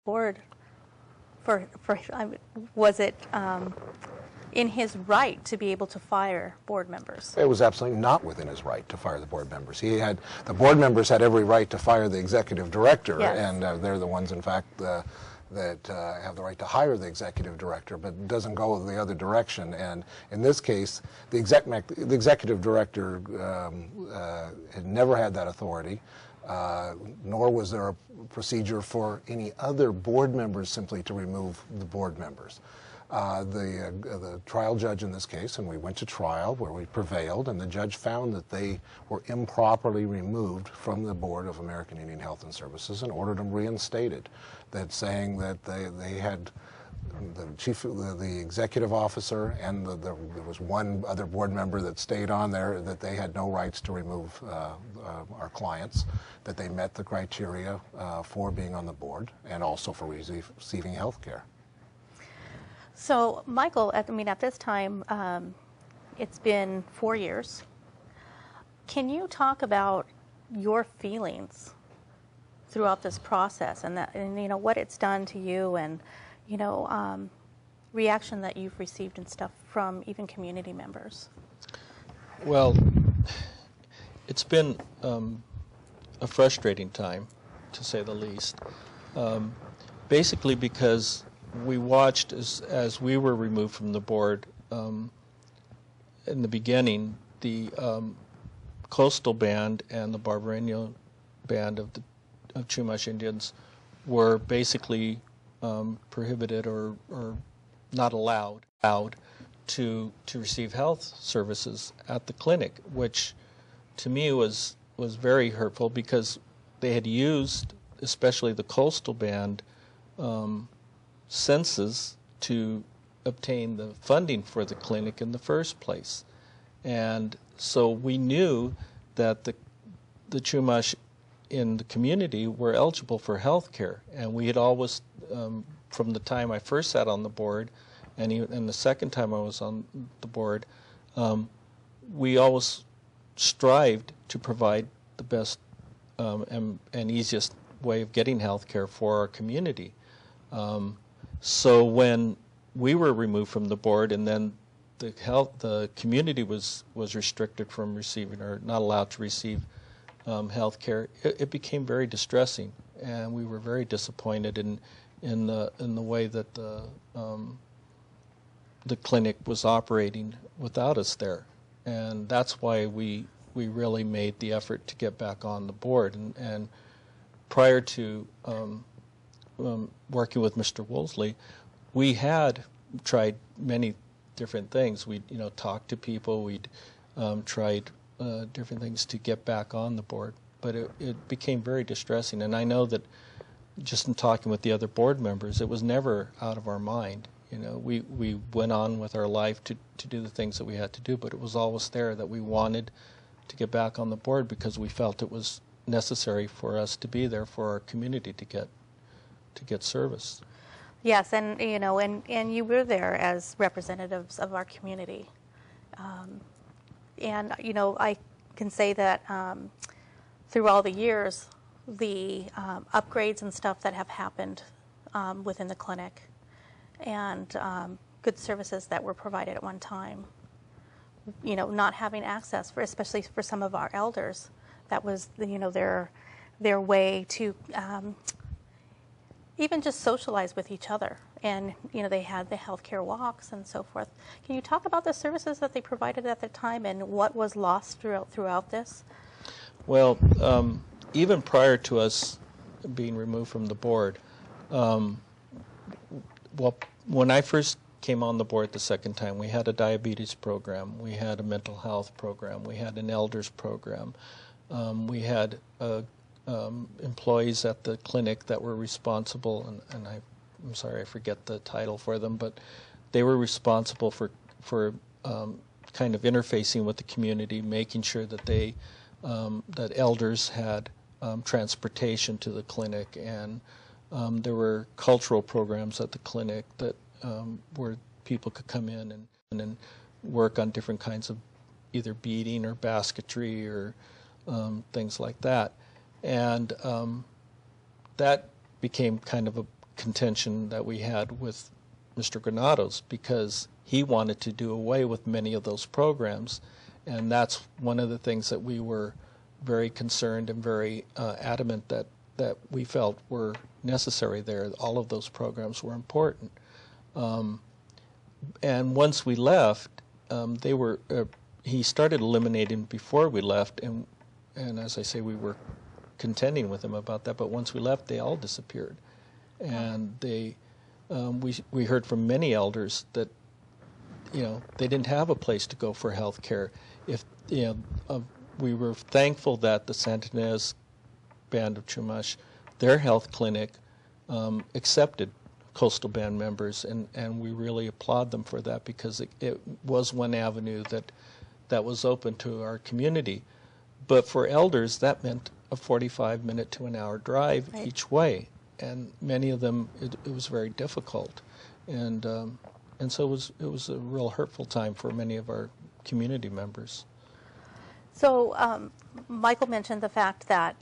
board was it in his right to be able to fire board members? It was absolutely not within his right to fire the board members. The board members had every right to fire the executive director, yes. And they're the ones, in fact, that have the right to hire the executive director, but it doesn't go the other direction. And in this case, the executive director had never had that authority, nor was there a procedure for any other board members simply to remove the board members. The trial judge in this case, and we went to trial where we prevailed, and the judge found that they were improperly removed from the board of American Indian Health and Services and ordered them reinstated. That saying that they had the executive officer and there was one other board member that stayed on there, that they had no rights to remove our clients, that they met the criteria for being on the board and also for receiving health care. So, Michael, at this time, it's been 4 years. Can you talk about your feelings throughout this process and what it's done to you, and reaction that you've received and stuff from even community members? Well, it's been a frustrating time, to say the least. Basically because we watched as we were removed from the board. In the beginning, the Coastal Band and the Barbareño Band of Chumash Indians were basically prohibited or not allowed to receive health services at the clinic, which to me was very hurtful because they had used, especially the Coastal Band, census to obtain the funding for the clinic in the first place. And so we knew that the Chumash in the community were eligible for health care, and we had always, from the time I first sat on the board and the second time I was on the board, we always strived to provide the best and easiest way of getting health care for our community. So when we were removed from the board, and then the community was restricted from receiving, or not allowed to receive health care, it became very distressing, and we were very disappointed in the way that the clinic was operating without us there, and that's why we really made the effort to get back on the board. And prior to working with Mr. Woosley, we had tried many different things. We'd talked to people, we'd tried different things to get back on the board, but it became very distressing. And I know that just in talking with the other board members, it was never out of our mind. We went on with our life to do the things that we had to do, but it was always there that we wanted to get back on the board because we felt it was necessary for us to be there for our community to get service. Yes, and and you were there as representatives of our community, and I can say that through all the years, the upgrades and stuff that have happened within the clinic, and good services that were provided at one time, not having access for, especially for some of our elders, that was their way to even just socialize with each other. And they had the healthcare walks and so forth. Can you talk about the services that they provided at the time and what was lost throughout this? Well, even prior to us being removed from the board, when I first came on the board the second time, we had a diabetes program, we had a mental health program, we had an elders program, we had employees at the clinic that were responsible, and I'm sorry I forget the title for them, but they were responsible for kind of interfacing with the community, making sure that that elders had transportation to the clinic, and there were cultural programs at the clinic that where people could come in and work on different kinds of either beading or basketry or things like that. And that became kind of a contention that we had with Mr. Granados, because he wanted to do away with many of those programs, and that's one of the things that we were very concerned and very adamant that we felt were necessary there. All of those programs were important. And once we left, he started eliminating before we left, and as I say, we were contending with him about that, but once we left, they all disappeared. And we heard from many elders that, they didn't have a place to go for health care. We were thankful that the Santa Ynez Band of Chumash, their health clinic, accepted Coastal Band members, and we really applaud them for that, because it was one avenue that was open to our community. But for elders, that meant a 45-minute to an hour drive each way, and many of them it was very difficult, and so it was a real hurtful time for many of our community members. So Michael mentioned the fact that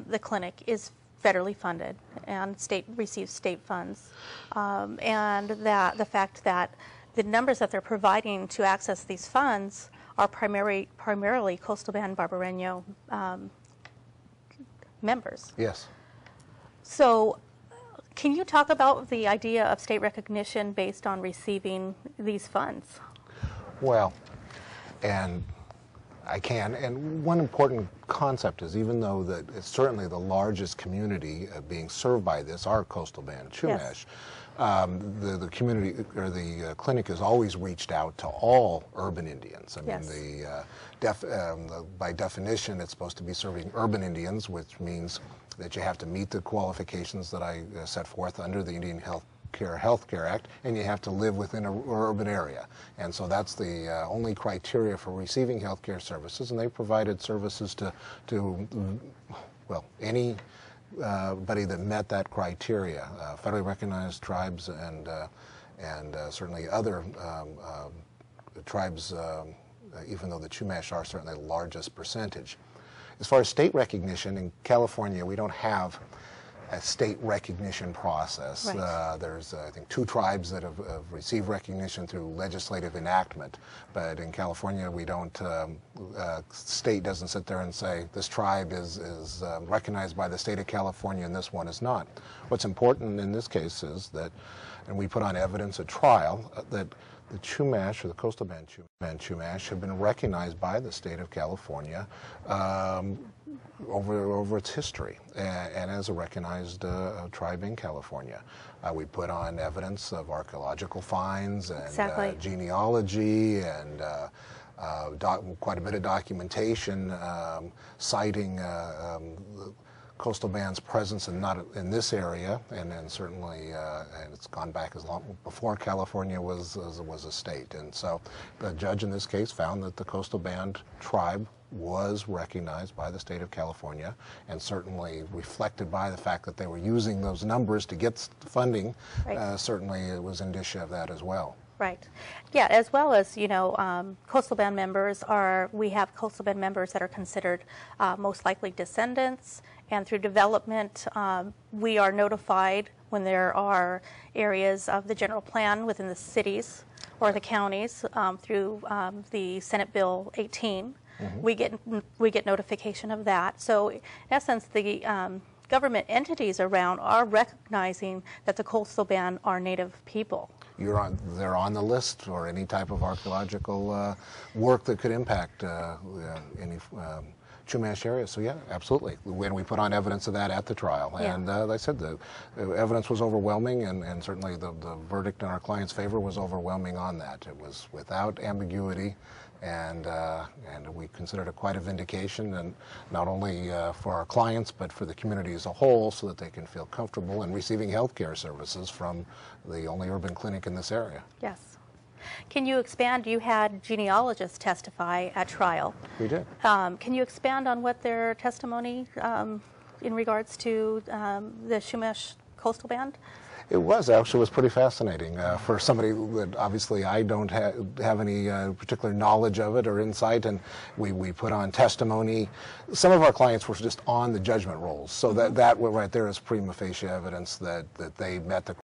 the clinic is federally funded and receives state funds, and that the fact that the numbers that they're providing to access these funds are primarily Coastal Band Barbareño members. Yes. So can you talk about the idea of state recognition based on receiving these funds? Well, and I can. And one important concept is, even though that it's certainly the largest community being served by this are Coastal Band Chumash, the community or the clinic has always reached out to all urban Indians. I mean, by definition, it's supposed to be serving urban Indians, which means that you have to meet the qualifications that I set forth under the Indian Healthcare Act, and you have to live within an urban area. And so that's the only criteria for receiving healthcare services, and they provided services to anybody that met that criteria, federally recognized tribes and certainly other tribes, even though the Chumash are certainly the largest percentage. As far as state recognition, in California, we don't have a state recognition process. Right. There's, I think, 2 tribes that have received recognition through legislative enactment, but in California, we don't, state doesn't sit there and say, this tribe is recognized by the state of California and this one is not. What's important in this case is that, and we put on evidence at trial, that the Chumash, or the Coastal Band Chumash, have been recognized by the state of California over its history, and as a recognized tribe in California. We put on evidence of archaeological finds and genealogy and quite a bit of documentation citing Coastal Band's presence not in this area, and certainly, and it's gone back as long before California was a state. And so the judge in this case found that the Coastal Band tribe was recognized by the state of California, and certainly reflected by the fact that they were using those numbers to get funding. Right. Certainly it was indicia of that as well. Right. Yeah, as well as, Coastal Band members we have Coastal Band members that are considered most likely descendants, and through development, we are notified when there are areas of the general plan within the cities or the counties through the Senate Bill 18. Mm-hmm. We get notification of that. So in essence, the government entities around are recognizing that the Coastal Band are Native people. They're on the list for any type of archaeological work that could impact any Chumash area. So yeah, absolutely. When we put on evidence of that at the trial, and like I said, the evidence was overwhelming, and certainly the verdict in our client's favor was overwhelming on that. It was without ambiguity, and we considered it quite a vindication, and not only for our clients but for the community as a whole, so that they can feel comfortable in receiving health care services from the only urban clinic in this area. Yes. Can you expand? You had genealogists testify at trial. We did. Can you expand on what their testimony in regards to the Chumash Coastal Band? It was actually was pretty fascinating for somebody that obviously I don't have any particular knowledge of it or insight, and we put on testimony. Some of our clients were just on the judgment rolls, so that right there is prima facie evidence that they met the